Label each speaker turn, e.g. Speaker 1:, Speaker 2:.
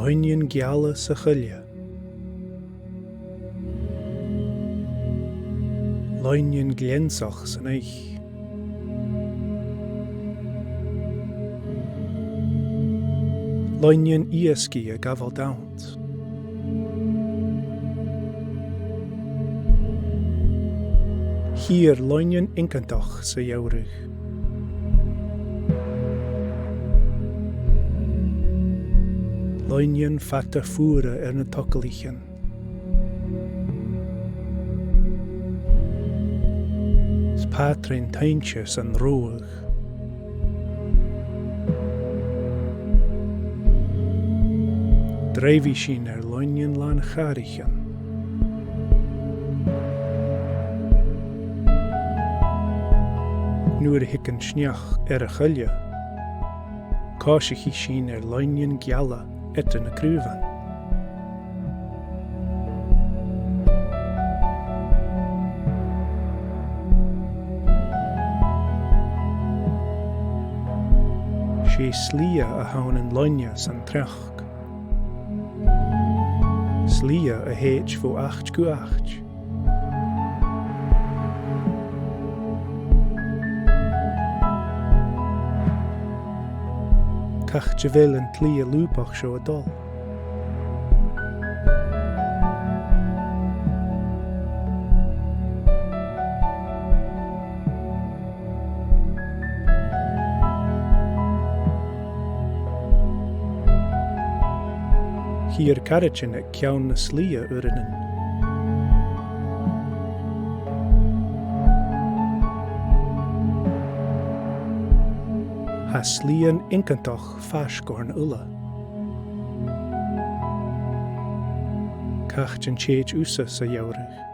Speaker 1: Loinion Geala sa chuile. Loinion Gliensach san eich. Loinion Iasci a gafal daunt. Hier loinion incantach sa jaurich. Loinion fatta fura na tocalichen. Spatrin taintje san roig. Dreivi sin loinion lan charichen. Nuair hicken sneach a chuile. Cáisich í sin loinion geala etter na cruúvan. Sé slia a haun an loinne san treach. Slia a héit fó 8 go 8. Cach javel an tlia lúpach seo a dul. Hier carichin a ceann na slia urinnen. Ha slian incantach fasgorn ulla. Cacht an chéit usa sa jaurich.